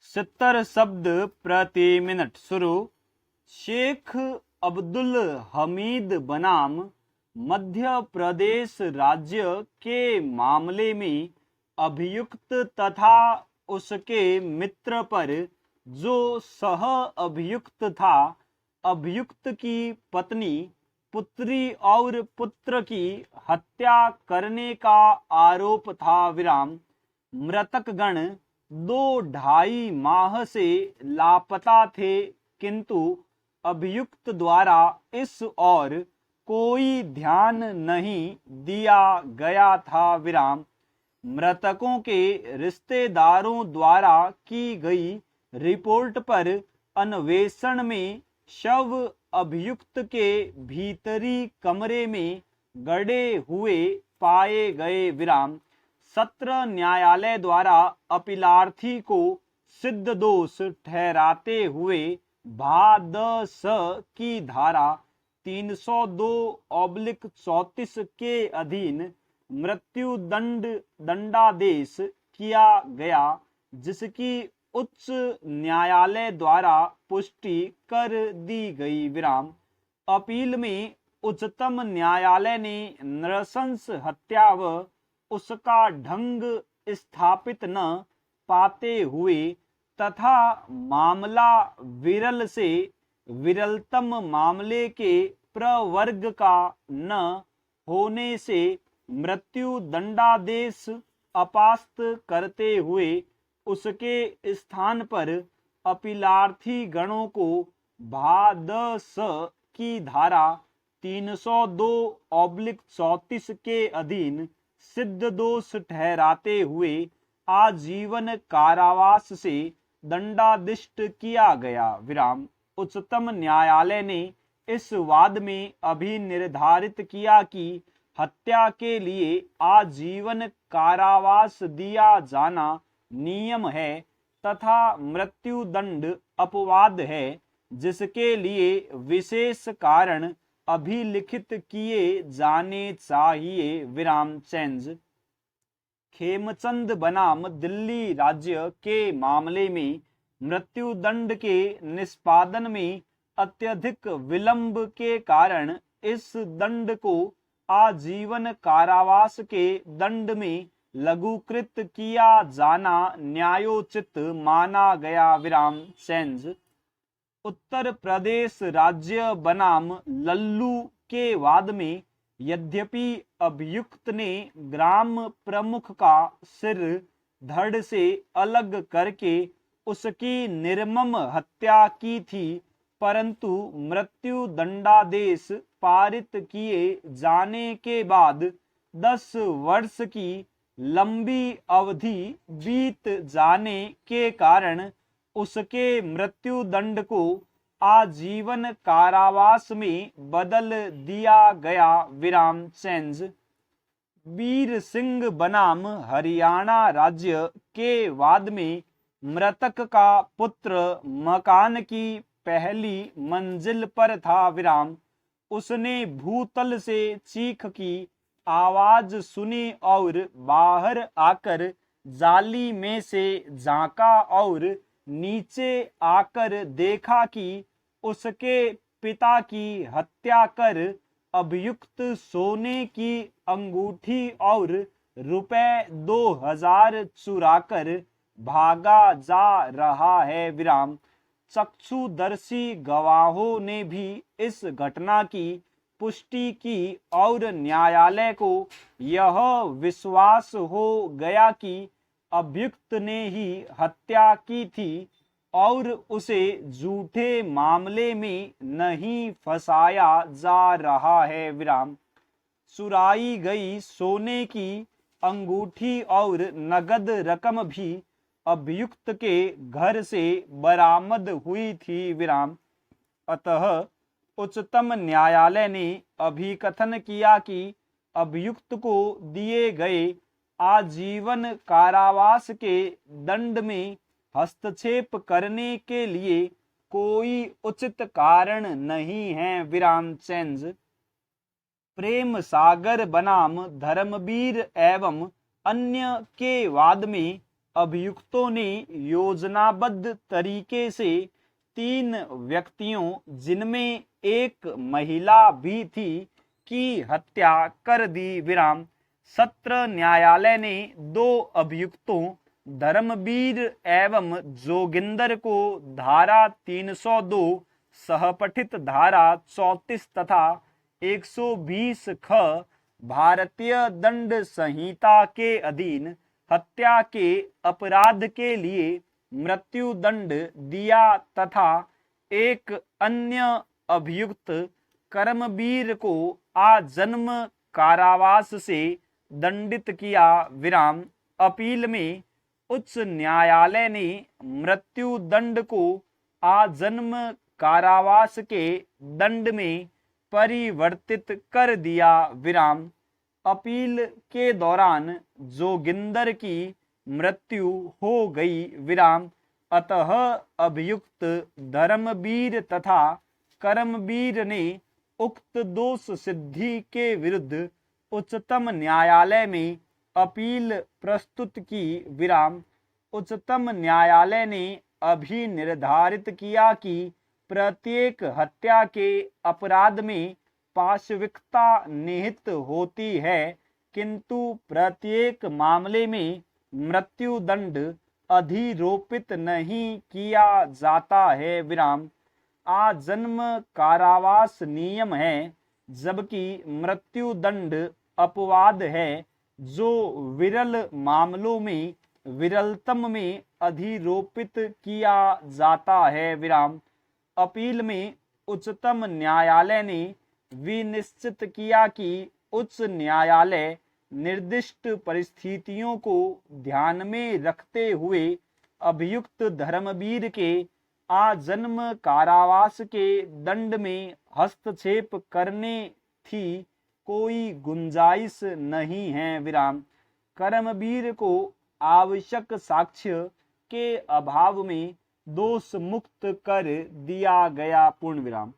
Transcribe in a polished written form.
70 शब्द प्रति मिनट शुरू। शेख अब्दुल हमीद बनाम मध्य प्रदेश राज्य के मामले में अभियुक्त तथा उसके मित्र पर जो सह अभियुक्त था, अभियुक्त की पत्नी, पुत्री और पुत्र की हत्या करने का आरोप था। विराम। मृतकगण 2-2.5 माह से लापता थे, किंतु अभियुक्त द्वारा इस और कोई ध्यान नहीं दिया गया था। विराम। मृतकों के रिश्तेदारों द्वारा की गई रिपोर्ट पर अन्वेषण में शव अभियुक्त के भीतरी कमरे में गड़े हुए पाए गए। विराम। सत्र न्यायालय द्वारा अपीलार्थी को सिद्ध दोष ठहराते हुए भा-द-स की धारा 302/34 के अधीन मृत्यु दंडादेश किया गया, जिसकी उच्च न्यायालय द्वारा पुष्टि कर दी गई। विराम। अपील में उच्चतम न्यायालय ने नृशंस हत्या व उसका ढंग स्थापित न पाते हुए तथा मामला विरल से विरलतम मामले के प्रवर्ग का न होने से मृत्यु दंडादेश अपास्त करते हुए उसके स्थान पर अपीलार्थी गणों को भा-द-स की धारा 302/34 के अधीन सिद्ध दोष ठहराते हुए आजीवन कारावास से दंडादिष्ट किया गया। विराम। उच्चतम न्यायालय ने इस वाद में अभी निर्धारित किया कि हत्या के लिए आजीवन कारावास दिया जाना नियम है तथा मृत्यु दंड अपवाद है, जिसके लिए विशेष कारण अभिलिखित किए जाने चाहिए। विराम। चेंज। खेमचंद बनाम दिल्ली राज्य के मामले में मृत्युदंड के निष्पादन में अत्यधिक विलंब के कारण इस दंड को आजीवन कारावास के दंड में लघुकृत किया जाना न्यायोचित माना गया। विराम। चेंज। उत्तर प्रदेश राज्य बनाम लल्लू के वाद में यद्यपि अभियुक्त ने ग्राम प्रमुख का सिर धड़ से अलग करके उसकी निर्मम हत्या की थी, परंतु मृत्यु दंडादेश पारित किए जाने के बाद 10 वर्ष की लंबी अवधि बीत जाने के कारण उसके मृत्यु दंड को आजीवन कारावास में बदल दिया गया। विराम। चेंज। वीर सिंह बनाम हरियाणा राज्य के वाद में मृतक का पुत्र मकान की पहली मंजिल पर था। विराम। उसने भूतल से चीख की आवाज सुनी और बाहर आकर जाली में से झांका और नीचे आकर देखा कि उसके पिता की हत्या कर अभियुक्त सोने की अंगूठी और रुपए 2000 चुराकर भागा जा रहा है। विराम। चक्षुदर्शी गवाहों ने भी इस घटना की पुष्टि की और न्यायालय को यह विश्वास हो गया कि अभियुक्त ने ही हत्या की थी और उसे झूठे मामले में नहीं फंसाया जा रहा है। विराम। चुराई गई सोने की अंगूठी और नगद रकम भी अभियुक्त के घर से बरामद हुई थी। विराम। अतः उच्चतम न्यायालय ने अभिकथन किया कि अभियुक्त को दिए गए आजीवन कारावास के दंड में हस्तक्षेप करने के लिए कोई उचित कारण नहीं है। विराम। चेंज। प्रेम सागर बनाम धर्मवीर एवं अन्य के वाद में अभियुक्तों ने योजनाबद्ध तरीके से 3 व्यक्तियों, जिनमें एक महिला भी थी, की हत्या कर दी। विराम। सत्र न्यायालय ने 2 अभियुक्तों धर्मवीर एवं जोगिंदर को धारा 302, सहपठित धारा 34 तथा 120 ख भारतीय दंड संहिता के अधीन हत्या के अपराध के लिए मृत्यु दंड दिया तथा एक अन्य अभियुक्त कर्मवीर को आजन्म कारावास से दंडित किया। विराम। अपील में उच्च न्यायालय ने मृत्यु दंड को आजन्म कारावास के दंड में परिवर्तित कर दिया। विराम। अपील के दौरान जोगिंदर की मृत्यु हो गई। विराम। अतः अभियुक्त धर्मवीर तथा कर्मवीर ने उक्त दोष सिद्धि के विरुद्ध उच्चतम न्यायालय में अपील प्रस्तुत की। विराम। उच्चतम न्यायालय ने अभी निर्धारित किया कि प्रत्येक हत्या के अपराध में पाशविकता निहित होती है, किंतु प्रत्येक मामले में मृत्यु दंड अधिरोपित नहीं किया जाता है। विराम। आजन्म कारावास नियम है, जबकि मृत्यु दंड अपवाद है, जो विरल मामलों में विरलतम में अधिरोपित किया जाता है। विराम। अपील में उच्चतम न्यायालय ने विनिश्चित किया कि उच्च न्यायालय निर्दिष्ट परिस्थितियों को ध्यान में रखते हुए अभियुक्त धर्मवीर के आजन्म कारावास के दंड में हस्तक्षेप करने की कोई गुंजाइश नहीं है। विराम। कर्मवीर को आवश्यक साक्ष्य के अभाव में दोष मुक्त कर दिया गया। पूर्ण विराम।